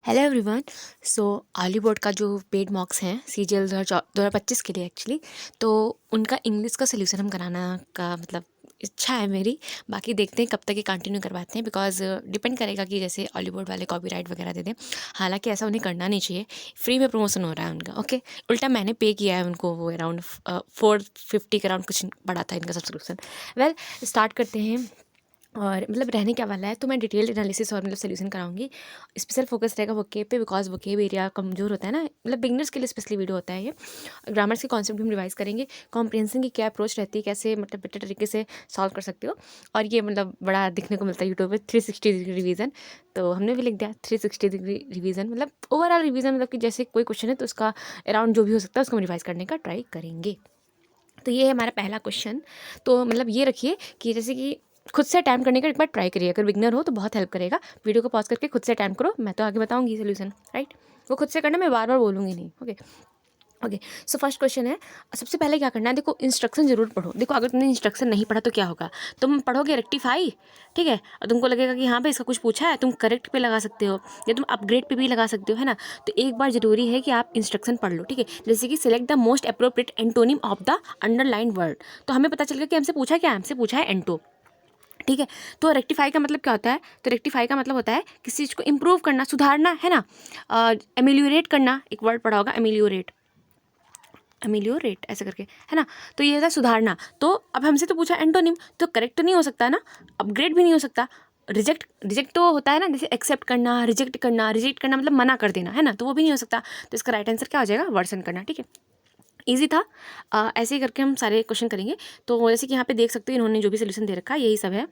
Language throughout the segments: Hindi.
Hello everyone. सो आली बोर्ड का जो पेड मॉक्स हैं सीजीएल 2025 के लिए एक्चुअली, तो उनका इंग्लिश का सोल्यूशन हम कराना का मतलब इच्छा है मेरी। बाकी देखते हैं कब तक ये कंटिन्यू करवाते हैं, बिकॉज डिपेंड करेगा कि जैसे ऑली बोर्ड वाले कॉपीराइट वगैरह दे दें। हालांकि ऐसा उन्हें करना नहीं चाहिए, फ्री में प्रमोशन हो रहा है उनका। ओके, उल्टा मैंने पे किया है उनको, वो अराउंड 450 के अराउंड कुछ पड़ा था इनका सब्सक्रिप्शन। वेल, स्टार्ट करते हैं। और मतलब रहने क्या वाला है, तो मैं डिटेल्ड एनालिसिस और मतलब सोल्यूशन कराऊंगी। स्पेशल फोकस रहेगा वोकेब पे, बिकॉज वोकेब एरिया कमजोर होता है ना, मतलब बिगनर्स के लिए स्पेशली वीडियो होता है ये। ग्रामर्स के कॉन्सेप्ट भी हम रिवाइज करेंगे, कॉम्प्रिहेंशन की क्या अप्रोच रहती है, कैसे मतलब बेटर तरीके से सॉल्व कर सकते हो। और ये मतलब बड़ा दिखने को मिलता है यूट्यूब पे 360 डिग्री रिवीजन, तो हमने भी लिख दिया 360 डिग्री रिवीजन, मतलब ओवरऑल रिवीजन, मतलब कि जैसे कोई क्वेश्चन है तो उसका अराउंड जो भी हो सकता है उसको हम रिवाइज करने का ट्राई करेंगे। तो ये है हमारा पहला क्वेश्चन। तो मतलब ये रखिए कि जैसे कि खुद से अटैम्प्ट करने का एक बार ट्राई करिए, अगर बिगनर हो तो बहुत हेल्प करेगा। वीडियो को पॉज करके खुद से अटैम्प्ट करो, मैं तो आगे बताऊंगी सोल्यूशन, राइट। वो खुद से करना, मैं बार बार बोलूँगी नहीं। Okay okay. So first question है, सबसे पहले क्या करना है, देखो इंस्ट्रक्शन जरूर पढ़ो। देखो अगर तुमने इंस्ट्रक्शन नहीं पढ़ा तो क्या होगा, तुम पढ़ोगे रेक्टिफाई, ठीक है, और तुमको लगेगा कि हाँ भाई इसका कुछ पूछा है, तुम करेक्ट पे लगा सकते हो या तुम अपग्रेड पे भी लगा सकते हो, है ना। तो एक बार जरूरी है कि आप इंस्ट्रक्शन पढ़ लो, ठीक है। जैसे कि select the most appropriate antonym of the underline word, तो हमें पता चल गया कि हमसे पूछा क्या है, हमसे पूछा है एंटो, ठीक है। तो रेक्टिफाई का मतलब क्या होता है, तो रेक्टिफाई का मतलब होता है किसी चीज़ को इम्प्रूव करना, सुधारना, है ना। एमिलियोरेट करना, एक वर्ड पढ़ा होगा एमिलियोरेट, एमिलियोरेट ऐसे करके, है ना। तो ये होता है सुधारना। तो अब हमसे तो पूछा एंटोनिम, तो करेक्ट तो नहीं हो सकता ना, अपग्रेड भी नहीं हो सकता। रिजेक्ट, रिजेक्ट तो होता है ना, जैसे एक्सेप्ट करना, रिजेक्ट करना, रिजेक्ट करना मतलब मना कर देना, है ना, तो वो भी नहीं हो सकता। तो इसका राइट आंसर क्या हो जाएगा, वर्सन करना, ठीक है। ईजी था। ऐसे ही करके हम सारे क्वेश्चन करेंगे। तो जैसे कि यहाँ पे देख सकते हो इन्होंने जो भी सोल्यूशन दे रखा है यही सब है।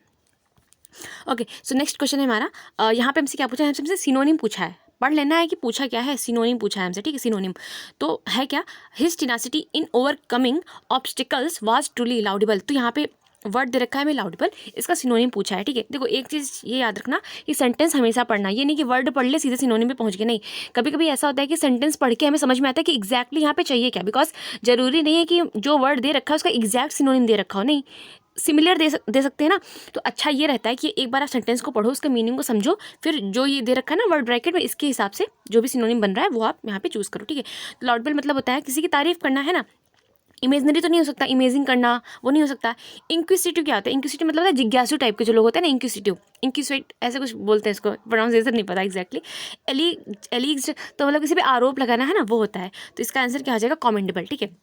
ओके, सो नेक्स्ट क्वेश्चन है हमारा, यहाँ पे हमसे क्या पूछा है, हमसे सिनोनिम पूछा है। पढ़ लेना है कि पूछा क्या है, सिनोनिम पूछा है हमसे, ठीक है। सिनोनिम तो है क्या, his tenacity in overcoming obstacles was truly laudable. तो यहाँ पे वर्ड दे रखा है हमें लाउडेबल, इसका सिनोनिम पूछा है, ठीक है। देखो एक चीज़ ये याद रखना, कि सेंटेंस हमेशा पढ़ना, ये नहीं कि वर्ड पढ़ ले सीधे सिनोनिम पे पहुंच गए, नहीं। कभी कभी ऐसा होता है कि सेंटेंस पढ़ के हमें समझ में आता है कि एग्जैक्टली यहाँ पे चाहिए क्या, बिकॉज जरूरी नहीं है कि जो वर्ड दे रखा है उसका एग्जैक्ट सिनोनिम दे रखा हो, नहीं, सिमिलर दे सकते हैं ना। तो अच्छा ये रहता है कि एक बार आप सेंटेंस को पढ़ो, उसके मीनिंग को समझो, फिर जो ये दे रखा है ना वर्ड ब्रैकेट में, इसके हिसाब से जो भी सिनोनिम बन रहा है वो आप यहाँ पे चूज करो, ठीक है। लाउडेबल मतलब होता है किसी की तारीफ करना, है ना। इमेजनरी तो नहीं हो सकता, इमेजिंग करना वो नहीं हो सकता। इंक्विसिटिव क्या होता है, इंक्विसिटिव मतलब होता है जिज्ञासु टाइप के जो लोग होते हैं ना, इंक्विसिटिव, इंक्विसिट ऐसे कुछ बोलते हैं इसको, प्रोनाउंसिएशन नहीं पता एग्जैक्टली। एलिग्ड तो मतलब किसी पे आरोप लगाना, है ना, वो होता है। तो इसका आंसर क्या हो जाएगा, कमेंडेबल, ठीक है।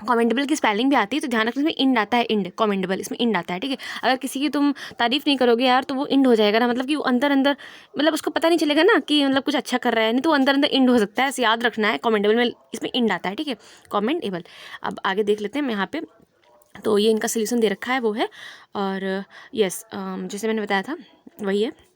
कमेंडेबल की स्पेलिंग भी आती है, तो ध्यान रखना इसमें इंड आता है, इंड, कमेंडेबल इसमें इंड आता है, ठीक है। अगर किसी की तुम तारीफ नहीं करोगे यार तो वो इंड हो जाएगा ना, मतलब कि वो अंदर अंदर, मतलब उसको पता नहीं चलेगा ना कि मतलब कुछ अच्छा कर रहा है, नहीं तो अंदर अंदर इंड हो सकता है, ऐसे याद रखना है। कमेंडेबल में इसमें इंड आता है, ठीक है, कमेंडेबल। अब आगे देख लेते हैं यहाँ पे, तो ये इनका सोल्यूशन दे रखा है वो है, और यस जैसे मैंने बताया था वही है।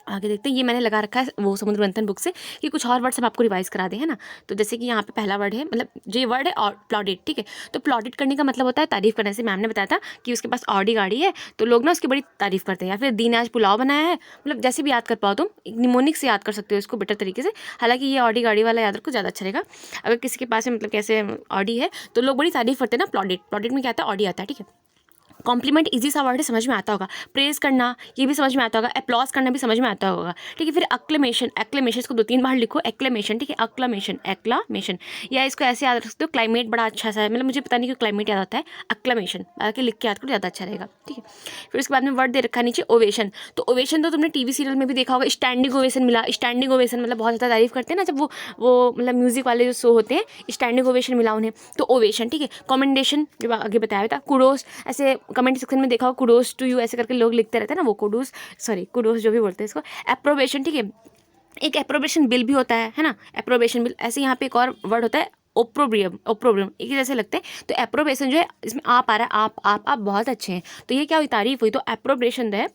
आगे देखते हैं, ये मैंने लगा रखा है वो समुद्र मंथन बुक से, कि कुछ और वर्ड्स हम आपको रिवाइज करा दें, है ना। तो जैसे कि यहाँ पे पहला वर्ड है, मतलब जो ये वर्ड है और प्लॉडेड, ठीक है। तो प्लॉडेड करने का मतलब होता है तारीफ करने से। मैम ने बताया था कि उसके पास ऑडी गाड़ी है, तो लोग ना उसकी बड़ी तारीफ करते हैं। या फिर दी ने आज पुलाव बनाया है, मतलब जैसे भी याद कर पाओ तुम, निमोनिक से याद कर सकते हो इसको बेटर तरीके से। हालांकि ये ऑडी गाड़ी वाला याद रखो, ज़्यादा अच्छा रहेगा। अगर किसी के पास में मतलब कैसे ऑडी है तो लोग बड़ी तारीफ करते हैं ना, प्लॉडेड, प्लॉडेड में क्या आता है, ऑडी आता है, ठीक है। कॉम्प्लीमेंट इजी सा वर्ड है, समझ में आता होगा। प्रेज करना ये भी समझ में आता होगा, अप्लॉज करना भी समझ में आता होगा, ठीक है। फिर अक्लेमेशन, एक्लेमेशन इसको 2-3 बार लिखो, एक्लेमेशन, ठीक है, अक्लामेशन, एक्लामेशन। या इसको ऐसे याद रख सकते हो, क्लाइमेट बड़ा अच्छा सा है, मतलब मुझे पता नहीं क्यों क्लाइमेट याद आता है, अक्लामेशन बाकी लिख के याद करो, ज़्यादा अच्छा रहेगा, ठीक है। फिर उसके बाद में वर्ड दे रखा है नीचे, ओवेशन। तो ओवेशन तो तुमने टीवी सीरियल में भी देखा होगा, स्टैंडिंग ओवेशन मिला। स्टैंडिंग ओवेशन मतलब बहुत ज़्यादा तारीफ करते हैं ना, जब वो मतलब म्यूजिक वाले जो शो होते हैं, स्टैंडिंग ओवेशन मिला उन्हें, तो ओवेशन, ठीक है। कमेंडेशन जो आगे बताया था, कुडोस, ऐसे कमेंट सेक्शन में देखा हो, कुडोस टू यू ऐसे करके लोग लिखते रहते हैं ना, वो कुडोस, सॉरी कुडोस जो भी बोलते हैं इसको। एप्रोबेशन, ठीक है, एक एप्रोबेशन बिल भी होता है ना, एप्रोबेशन बिल। ऐसे यहाँ पे एक और वर्ड होता है, ओप्रोब्रियम, ओप्रोब्रियम एक ही जैसे लगते हैं। तो एप्रोबेशन जो है, इसमें आप आ रहा है, आप बहुत अच्छे हैं, तो ये क्या हुई, तारीफ हुई, तो एप्रोबेशन है,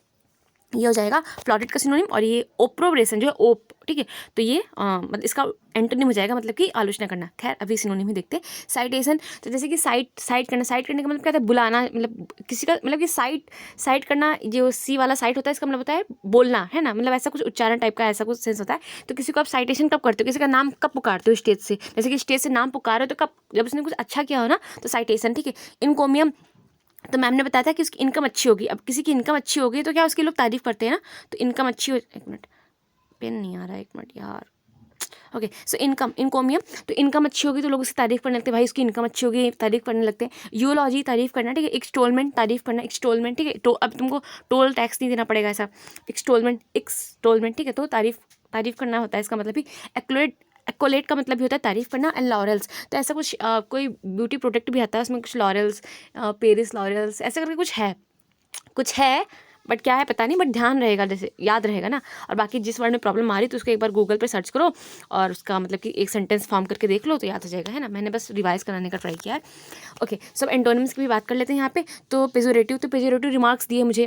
ये हो जाएगा प्लॉटेड का सिनोनिम। और ये ओप्रोब्रेशन जो है, ओप, ठीक है, तो ये मतलब इसका एंटोनिम हो जाएगा, मतलब कि आलोचना करना। खैर अभी सिनोनिम ही देखते हैं। साइटेशन, तो जैसे कि साइट करना, साइट करने का मतलब क्या होता है, बुलाना, मतलब किसी का मतलब कि साइट करना, जो सी वाला साइट होता है इसका मतलब होता है बोलना, है ना, मतलब ऐसा कुछ उच्चारण टाइप का ऐसा कुछ सेंस होता है। तो किसी को आप साइटेशन कब करते हो, किसी का नाम कब पुकारते हो स्टेज से, जैसे कि स्टेज से नाम पुकारो तो कब, जब उसने कुछ अच्छा किया हो ना, तो साइटेशन, ठीक है। इनकोमियम, तो मैम ने बताया था कि उसकी इनकम अच्छी होगी। अब किसी की इनकम अच्छी होगी तो क्या उसके लोग तारीफ करते हैं ना, तो इनकम अच्छी हो, एक मिनट, पेन नहीं आ रहा है, एक मिनट यार। ओके, सो इनकम, इनकोमियम, तो इनकम अच्छी होगी तो लोग उसकी तारीफ करने लगते हैं, भाई उसकी इनकम अच्छी होगी, तारीफ करने लगते हैं। यूलॉजी, तारीफ करना, ठीक है। एक्सटोलमेंट, तारीफ करना, एक्सटोलमेंट, ठीक है। तो अब तुमको टोल टैक्स नहीं देना पड़ेगा, ऐसा एक्सटोलमेंट, एक्सटोलमेंट, ठीक है। तो तारीफ करना होता है, इसका मतलब भी एक्लोलेट, एक्कोलेट का मतलब भी होता है तारीफ करना। एंड लॉरेल्स, तो ऐसा कुछ कोई ब्यूटी प्रोडक्ट भी आता है, उसमें कुछ लॉरेल्स, पेरिस लॉरेल्स, ऐसे करके कुछ है बट क्या है पता नहीं, बट ध्यान रहेगा, जैसे याद रहेगा ना। और बाकी जिस वर्ड में प्रॉब्लम आ रही तो उसको एक बार गूगल पे सर्च करो और उसका मतलब कि एक सेंटेंस फॉर्म करके देख लो तो याद हो जाएगा, है ना। मैंने बस रिवाइज कराने का ट्राई किया है। ओके, सब एंटोनिम्स की भी बात कर लेते हैं यहाँ पे। तो पेजोरेटिव, तो पेजोरेटिव रिमार्क्स दिए मुझे,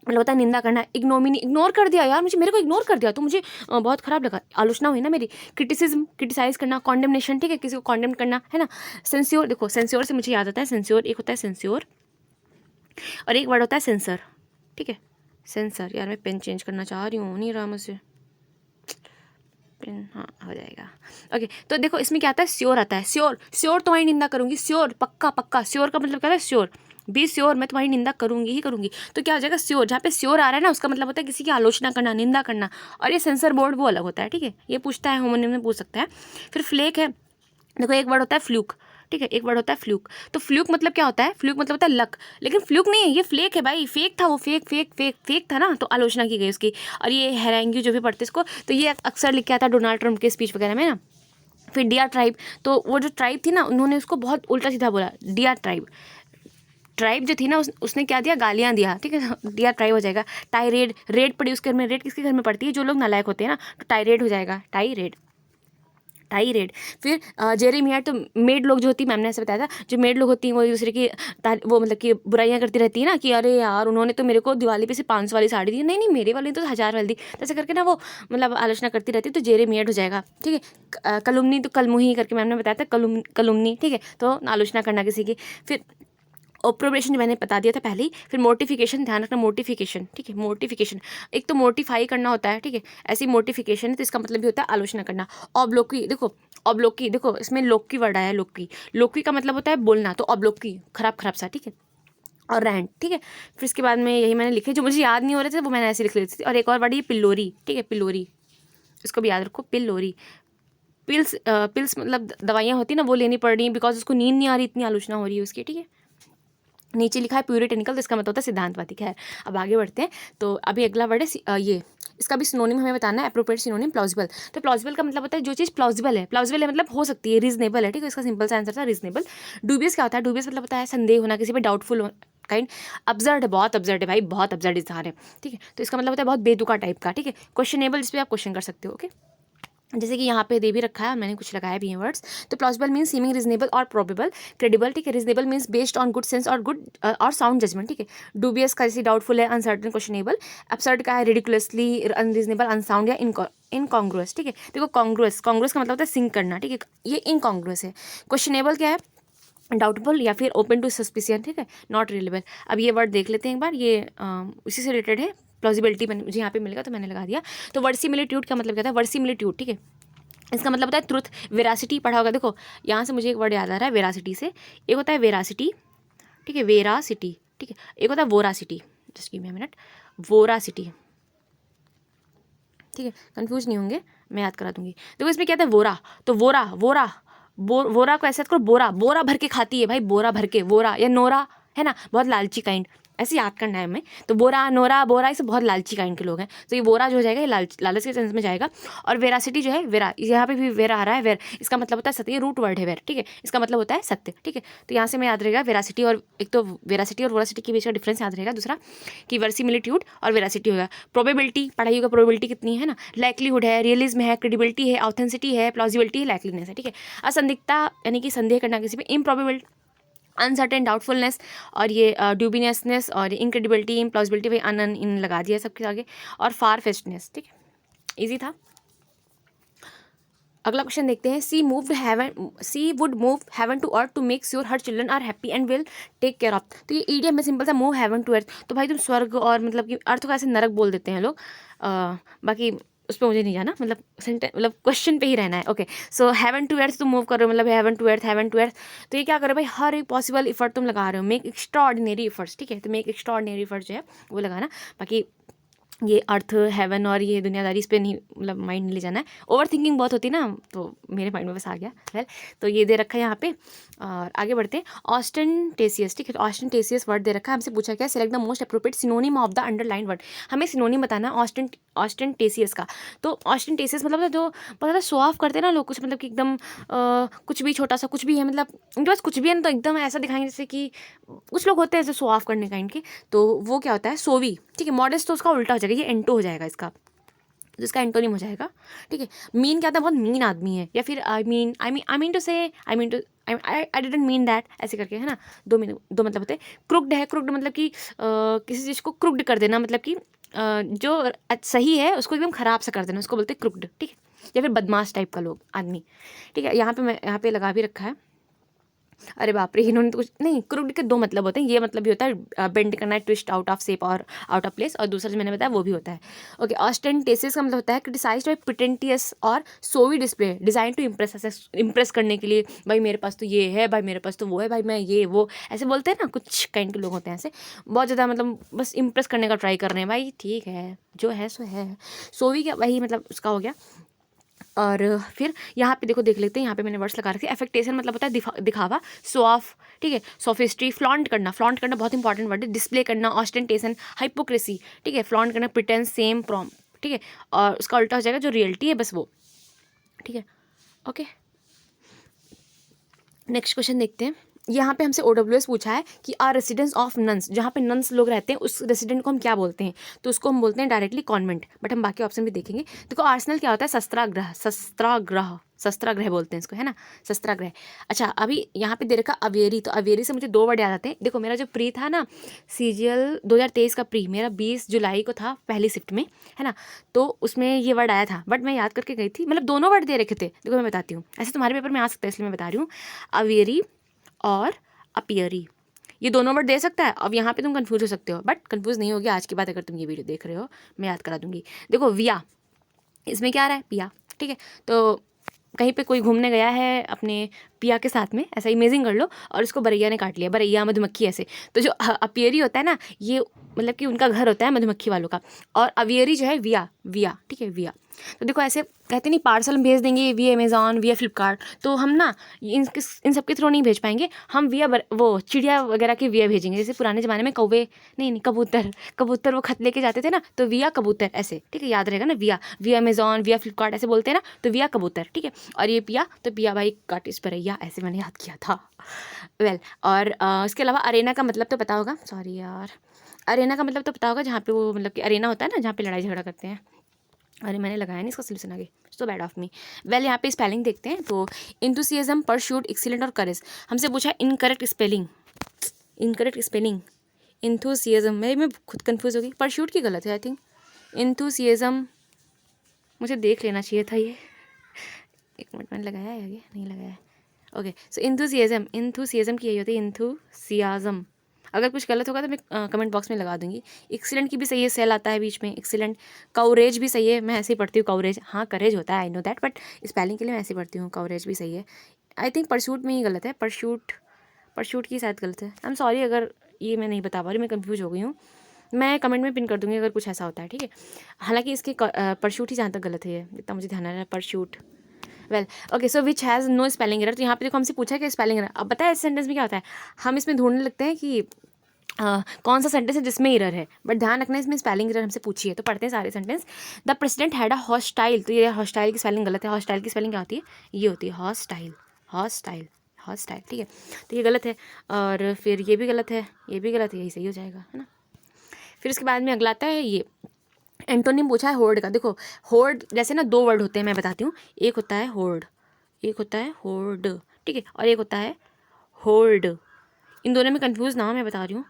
मतलब होता है निंदा करना। इग्नोमिनी, इग्नोर कर दिया यार, मेरे को इग्नोर कर दिया तो मुझे बहुत खराब लगा, आलोचना हुई ना मेरी। क्रिटिसिज्म, क्रिटिसाइज करना। कॉन्डेमनेशन, ठीक है, किसी को कॉन्डेम करना, है ना। सेंस्योर, देखो सेंस्योर से मुझे याद आता है, सेंस्योर एक होता है सेंस्योर और एक वर्ड होता है सेंसर, ठीक है। सेंसर, यार मैं पेन चेंज करना चाह रही हूँ, नहीं रहा मुझसे पेन, हाँ हो जाएगा। ओके, तो देखो इसमें क्या आता है, श्योर आता है। श्योर, श्योर तुम्हारी निंदा करूंगी, श्योर पक्का पक्का। श्योर का मतलब क्या है, श्योर, बी श्योर, मैं तुम्हारी निंदा करूंगी ही करूंगी। तो क्या हो जाएगा, श्योर, जहाँ पे श्योर आ रहा है ना उसका मतलब होता है किसी की आलोचना करना, निंदा करना। और ये सेंसर बोर्ड वो अलग होता है, ठीक है, ये पूछता है, होमोनिम में पूछ सकता है। फिर फ्लेक है, देखो एक वर्ड होता है फ्लूक, ठीक है, एक वर्ड होता है फ्लूक। तो फ्लूक मतलब क्या होता है, फ्लूक मतलब होता है लक, लेकिन फ्लूक नहीं है, ये फ्लेक है भाई, फेक था वो, फेक था ना, तो आलोचना की गई उसकी। और ये हैरेंगी जो भी पढ़ते इसको, तो ये अक्सर लिखा था डोनाल्ड ट्रम्प के स्पीच वगैरह में ना। फिर डियर ट्राइब, तो वो जो ट्राइब थी ना उन्होंने उसको बहुत उल्टा सीधा बोला, डियर ट्राइब। ट्राइब जो थी ना उसने क्या दिया, गालियाँ दिया, ठीक है, डियर ट्राइब हो जाएगा। टाइरेड, रेड पड़ी उसके घर में, रेड किसके घर में पड़ती है, जो लोग नालायक होते हैं ना, तो टाइरेड हो जाएगा, टाइरेड। फिर जेरेमिया, तो मेड लोग जो होती है, मैम ने ऐसे बताया था, जो मेड लोग होती हैं वो एक दूसरे की वो मतलब कि बुराइयां करती रहती है ना, कि अरे यार उन्होंने तो मेरे को दिवाली पे से 500 वाली साड़ी दी, नहीं नहीं मेरे वाली तो 1000 वाली दी, तो ऐसे करके ना वो मतलब आलोचना करती रहती है, तो जेरेमिया हो जाएगा, ठीक है। कलुमनी, तो कलमुही करके मैम ने बताया था, कलुमनी, ठीक है, तो आलोचना करना किसी की। फिर ऑप्रोबेशन जो मैंने बता दिया था पहले ही। फिर मोटिफिकेशन, ध्यान रखना, मोटिफिकेशन, ठीक है, मोटिफिकेशन, एक तो मोटिफाई करना होता है, ठीक है, ऐसी मोटिफिकेशन है तो इसका मतलब भी होता है आलोचना करना। ऑब्लोकी, देखो ऑब्लोकी, देखो इसमें लोकी वर्ड आया है, लोकी, लोकी का मतलब होता है बोलना, तो ऑब्लोकी खराब खराब सा, ठीक है। और रैंट, ठीक है। फिर इसके बाद में यही मैंने लिखे, जो मुझे याद नहीं हो रहे थे वो मैंने ऐसे लिख लेती थी। और एक और वर्ड ये पिल्लोरी, ठीक है, पिल्लोरी, इसको भी याद रखो, पिल्लोरी। पिल्स, पिल्स मतलब दवाइयाँ होती है ना, वो लेनी पड़ रही है बिकॉज उसको नींद नहीं आ रही, इतनी आलोचना हो रही है उसकी, ठीक है। नीचे लिखा है प्यूरिटेनिकल, तो इसका मतलब होता है सिद्धांतवादी। खैर अब आगे बढ़ते हैं। तो अभी अगला वर्ड है ये, इसका भी सिनोनिम हमें बताना है, एप्रोप्रिएट सिनोनिम प्लॉजिबल। तो प्लॉजिबल का मतलब होता है जो चीज़ प्लॉजिबल है, प्लॉजिबल है मतलब हो सकती है, रीजनेबल है, ठीक है, इसका सिंपल सा आंसर था रीजनेबल। डूबियस क्या होता है, डूबियस मतलब होता है संदेह होना, किसी पे डाउटफुल काइंड। अब्जर्ड है, बहुत अब्जर्ड है भाई, बहुत अब्जर्ड इजहार है, ठीक है, तो इसका मतलब होता है बहुत बेतुका टाइप का, ठीक है। क्वेश्चनेबल, जिस पे आप क्वेश्चन कर सकते हो, ओके। जैसे कि यहाँ पे दे भी रखा है, मैंने कुछ लगाया भी हैं वर्ड्स। तो प्लॉजिबल मीन्स सीमिंग रिजनेबल और प्रोबेबल। क्रेडिबल, ठीक है। Reasonable means based on good sense और गुड और साउंड जजमेंट, ठीक है। डूबियस का जैसे डाउटफुल है, अनसर्टन, क्वेश्चनेबल। अपसर्ड का है रिडिकुलसली, अनरीजनेबल, अनसाउंड या इनकॉन्ग्रुअस, ठीक है। देखो कॉन्ग्रुअस, कॉन्ग्रुअस का मतलब होता है सिंक करना, ठीक है, ये इनकॉन्ग्रुअस है। क्वेश्चनेबल क्या है, डाउटफुल या फिर ओपन टू सस्पिशियन, ठीक है, नॉट रिलेबल। अब ये वर्ड देख लेते हैं एक बार, ये उसी से रिलेटेड है, प्लॉजिबिलिटी मुझे यहाँ पे मिलेगा तो मैंने लगा दिया। तो वर्सिमिलिट्यूड का मतलब क्या था, वर्सिमिलिट्यूड, ठीक है, इसका मतलब होता है ट्रुथ। वेरासिटी पढ़ा होगा, देखो यहाँ से मुझे एक वर्ड याद आ रहा है वेरासिटी से, एक होता है वेरासिटी, ठीक है, वेरासिटी, ठीक है, एक होता है voracity, just give me a minute, voracity, ठीक है, कंफ्यूज नहीं होंगे, मैं याद करा दूंगी। देखो इसमें क्या था, वोरा, तो वोरा वोरा वोरा को ऐसा करो, बोरा, बोरा भर के खाती है भाई, बोरा भर के, वोरा या नोरा, है ना, बहुत लालची काइंड, ऐसे याद करना है हमें। तो बोरा, नोरा, बोरा, ये सब बहुत लालची काइंड के लोग हैं, तो ये बोरा जो हो जाएगा ये लालच के सेंस में जाएगा। और वेरासिटी जो है, वेरा, यहाँ पे भी वेरा आ रहा है, वेर, इसका मतलब होता है सत्य, ये रूट वर्ड है वेर, ठीक है, इसका मतलब होता है सत्य, ठीक है। तो यहाँ से मैं याद रहेगा वेरासिटी, और एक तो वेरासिटी और वोरासिटी के बीच का डिफरेंस याद रहेगा। दूसरा कि वर्सिमिलिट्यूड और वेरासिटी होगा। प्रोबेबिलिटी पढ़ाई होगा, प्रोबेबिलिटी कितनी है ना, लाइक्लीहुड है, रियलिज्म है, क्रेडिबिलिटी है, ऑथेंसिटी है, प्लॉजिबिलिटी है, लाइकलीनेस है, ठीक है। असंदिग्धता यानी कि संदेह करना किसी पे, इम्प्रॉबेबल, अनसर्टेन, डाउटफुलनेस, और ये ड्यूबिनियसनेस, और इनक्रेडिबिलिटी, इम्प्लॉजिबिलिटी, भाई अन इन लगा दिया सबके आगे, और फार फेस्टनेस, ठीक है, ईजी था। अगला क्वेश्चन देखते हैं। She would move heaven to earth to make sure her children are happy and will take care of. तो ये ईडियम में सिंपल सा, मूव हेवन टू अर्थ, तो भाई तुम स्वर्ग और मतलब कि अर्थ को ऐसे नरक बोल देते हैं लोग, बाकी उस पर मुझे नहीं जाना, मतलब क्वेश्चन पे ही रहना है। Okay, so heaven to earth तुम मूव कर रहे हो, मतलब heaven to earth, heaven to earth, तो ये क्या कर रहे हो भाई, हर एक पॉसिबल इफर्ट तुम लगा रहे हो, मेक एक्स्ट्रा ऑर्डिनरी इफर्ट्स, ठीक है, तो मेक एक्स्ट्रा ऑर्डिनरी इफर्ट जो है वो लगाना। बाकी ये अर्थ हेवन और ये दुनियादारी इस पे नहीं, मतलब माइंड नहीं ले जाना है। ओवर थिंकिंग बहुत होती है ना, तो मेरे माइंड में बस आ गया। वेल, तो ये दे रखा है यहाँ पे। और आगे बढ़ते हैं। ऑस्टेंटेशियस, ठीक है, तो ऑस्टेंटेशियस वर्ड दे रखा है, हमसे पूछा क्या, select the most appropriate synonym of the underline word. हमें सिनोनिम बताना है ऑस्टेंटेशियस का। तो ऑस्टेंटेशियस मतलब जो बहुत ज़्यादा शो ऑफ करते हैं ना लोग, कुछ मतलब कि एकदम कुछ भी छोटा सा कुछ भी है, मतलब उनके पास कुछ भी है ना, तो एकदम ऐसा दिखाएंगे जैसे कि कुछ लोग होते हैं ऐसे शो ऑफ करने का इनके, तो वो क्या होता है, सोवी, ठीक है। मॉडेस्ट तो उसका उल्टा हो जाएगा, ये एंटो हो जाएगा इसका, तो इसका एंटोनिम हो जाएगा, ठीक है। मीन क्या था, बहुत मीन आदमी है, या फिर आई मीन टू से आई डिडंट मीन दैट, ऐसे करके, है ना। दो मतलब होते हैं। क्रुक्ड है, क्रुक्ड मतलब कि किसी चीज़ को क्रुक्ड कर देना, मतलब कि जो सही है उसको एकदम खराब सा कर देना, उसको बोलते हैं क्रुक्ड, ठीक है। या फिर बदमाश टाइप का लोग आदमी, ठीक है। यहाँ पे लगा भी रखा है। अरे बाप रे, इन्होंने तो कुछ नहीं, क्रूड के दो मतलब होते हैं। ये मतलब भी होता है बेंड करना है, ट्विस्ट आउट ऑफ शेप और आउट ऑफ प्लेस, और दूसरा जो मैंने बताया वो भी होता है। ओके, ऑस्टेंटेशियस का मतलब होता है क्रिटिसाइज्ड बाय प्रिटेंटियस और सोवी डिस्प्ले डिजाइन टू इम्प्रेस, ऐसे इम्प्रेस करने के लिए, भाई मेरे पास तो ये है, भाई मेरे पास तो वो है, भाई मैं ये वो, ऐसे बोलते हैं ना, कुछ काइंड के लोग होते हैं ऐसे, बहुत ज़्यादा मतलब बस इम्प्रेस करने का ट्राई कर रहे हैं। भाई ठीक है, जो है सो है। सोवी का वही मतलब उसका हो गया। और फिर यहाँ पे देखो, देख लेते हैं, यहाँ पे मैंने वर्ड्स लगा रखे हैं। एफेक्टेशन मतलब होता है दिखावा, शो ऑफ, ठीक है। सोफिस्ट्री, फ्लॉन्ट करना, फ्लॉन्ट करना बहुत इंपॉर्टेंट वर्ड है। डिस्प्ले करना, ऑस्टेंटेशन, हाइपोक्रेसी, ठीक है। फ्लॉन्ट करना, प्रिटेंस, सेम, प्रॉम, ठीक है। और उसका उल्टा हो जाएगा जो रियलिटी है, बस वो, ठीक है। ओके, नेक्स्ट क्वेश्चन देखते हैं। यहाँ पे हमसे OWS पूछा है कि आर रेसिडेंस ऑफ नन्स, जहाँ पे नन्स लोग रहते हैं उस रेसिडेंट को हम क्या बोलते हैं, तो उसको हम बोलते हैं डायरेक्टली कॉन्वेंट, बट हम बाकी ऑप्शन भी देखेंगे। देखो, आर्सेनल क्या होता है, शस्त्राग्रह, शस्त्राग्रह बोलते हैं इसको, है ना, शस्त्राग्रह। अच्छा, अभी यहाँ पे दे रखा अवेरी, तो अवेरी से मुझे दो वर्ड याद आते हैं। देखो, मेरा जो प्री था ना, CGL 2023 का प्री मेरा 20 जुलाई को था, पहली शिफ्ट में, है ना। तो उसमें ये वर्ड आया था, बट मैं याद करके गई थी, मतलब दोनों वर्ड दे रखे थे। देखो मैं बताती हूँ, ऐसे तुम्हारे पेपर में आ सकता है, इसलिए मैं बता रही हूँ। अवेरी और अपियरी, ये दोनों वर्ड दे सकता है। अब यहाँ पे तुम कंफ्यूज हो सकते हो, बट कंफ्यूज नहीं होगी आज के बाद, अगर तुम ये वीडियो देख रहे हो, मैं याद करा दूंगी। देखो, विया, इसमें क्या आ रहा है, पिया, ठीक है। तो कहीं पे कोई घूमने गया है अपने पिया के साथ में, ऐसा इमेजिंग कर लो, और उसको बरैया ने काट लिया, बरैया मधुमक्खी ऐसे। तो जो अपियरी होता है ना, ये मतलब कि उनका घर होता है मधुमक्खी वालों का, और अवियरी जो है विया, विया, ठीक है, विया। तो देखो, ऐसे कहते नहीं, पार्सल हम भेज देंगे वी अमेज़ॉन, वी फ्लिपकार्ट, तो हम ना इन सब के थ्रू नहीं भेज पाएंगे, हम वो चिड़िया वगैरह के विया भेजेंगे। जैसे पुराने ज़माने में कौवे, नहीं कबूतर, कबूतर वो खत लेके जाते थे ना, तो विया कबूतर, ऐसे, ठीक है, याद रहेगा ना, विया, वी अमेज़ॉन, वी फ्लिपकार्ट ऐसे बोलते हैं ना, तो विया कबूतर, ठीक है। और ये पिया, तो पिया भाई काटिस परैया, ऐसे मैंने याद किया था। वेल, और इसके अलावा अरेना का मतलब तो पता होगा, सॉरी यार, अरेना का मतलब तो पता होगा, जहाँ पे वो मतलब कि अरेना होता है ना, जहाँ पे लड़ाई झगड़ा करते हैं। अरे मैंने लगाया नहीं इसका सोल्यूशन आगे, so bad of me. Well, यहाँ पे स्पेलिंग देखते हैं। तो इंथुसियाज्म, परस्यूट, एक्सीलेंट और करेज, हमसे पूछा incorrect spelling, incorrect spelling enthusiasm, मैं खुद कंफ्यूज हो गई, परस्यूट की गलत है आई थिंक, इंथुसियाज्म मुझे देख लेना चाहिए था ये, एक मिनट, मैंने लगाया है आगे, नहीं लगाया है। ओके, सो इंथुसियाज्म की यही होती है, इंथुसियाज्म। अगर कुछ गलत होगा तो मैं कमेंट बॉक्स में लगा दूंगी। एक्सीलेंट की भी सही है, सेल आता है बीच में, एक्सीलेंट। कवरेज भी सही है, मैं ऐसे ही पढ़ती हूँ, कवरेज, हाँ करेज होता है, I know that, but spelling के लिए मैं ऐसे ही पढ़ती हूँ, कवरेज भी सही है। आई थिंक परसूट में ही गलत है, परसूट की शायद गलत है। आई एम सॉरी अगर ये मैं नहीं बता पा रही, मैं कंफ्यूज हो गई हूँ, मैं कमेंट में पिन कर दूंगी अगर कुछ ऐसा होता है, ठीक है। हालांकि इसके परसूट ही जहाँ तक गलत है, ये इतना मुझे ध्यान आ रहा है, pursuit. Well, okay, so which has no spelling error, तो यहाँ पे देखो हमसे पूछा है कि स्पेलिंग एरर। अब पता है इस सेंटेंस में क्या होता है, हम इसमें ढूंढने लगते हैं कि कौन सा सेंटेंस है जिसमें एरर है, बट ध्यान रखना इसमें स्पेलिंग एरर हमसे पूछी है। तो पढ़ते हैं सारे sentence. The president had a hostile, तो ये हॉस्टाइल की स्पेलिंग गलत है। हॉस्टाइल की स्पेलिंग क्या होती है, ये होती है हॉस्टाइल, हॉस्टाइल, हॉस्टाइल, ठीक है, तो ये गलत है। और फिर ये भी गलत है, ये भी गलत है, यही सही हो जाएगा, है ना। फिर उसके बाद में अगला आता है ये एंटोनिम पूछा है होर्ड का। देखो, होर्ड जैसे ना दो वर्ड होते हैं, मैं बताती हूँ। एक होता है होर्ड, एक होता है होर्ड, ठीक है, और एक होता है होल्ड। इन दोनों में कंफ्यूज ना हो, मैं बता रही हूँ,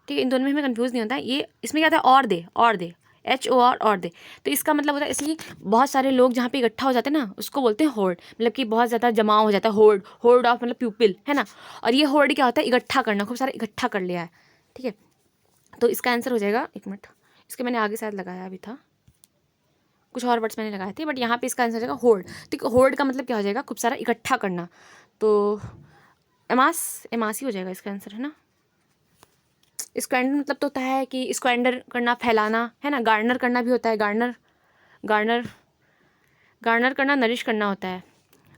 ठीक है, इन दोनों में हमें कंफ्यूज नहीं होता है। ये इसमें क्या होता है, और दे, HOR, और दे, तो इसका मतलब होता है इसलिए बहुत सारे लोग जहाँ पे इकट्ठा हो जाते हैं ना, उसको बोलते हैं होर्ड, मतलब कि बहुत ज़्यादा जमाव हो जाता है, होर्ड ऑफ मतलब प्यूपिल, है ना। और ये होर्ड क्या होता है, इकट्ठा करना, खूब सारा इकट्ठा कर लिया है, ठीक है। तो इसका आंसर हो जाएगा, एक मिनट, इसके मैंने आगे शायद लगाया भी था, कुछ और वर्ड्स मैंने लगाए थे, बट यहाँ पे इसका आंसर हो जाएगा होर्ड। तो होर्ड का मतलब क्या हो जाएगा, खूब सारा इकट्ठा करना, तो एमास ही हो जाएगा इसका आंसर, है ना। स्क्वैंडर मतलब तो होता है कि स्क्वैंडर करना, फैलाना, है ना। गार्नर करना भी होता है, गार्नर गार्नर गार्नर करना, नरिश करना होता है।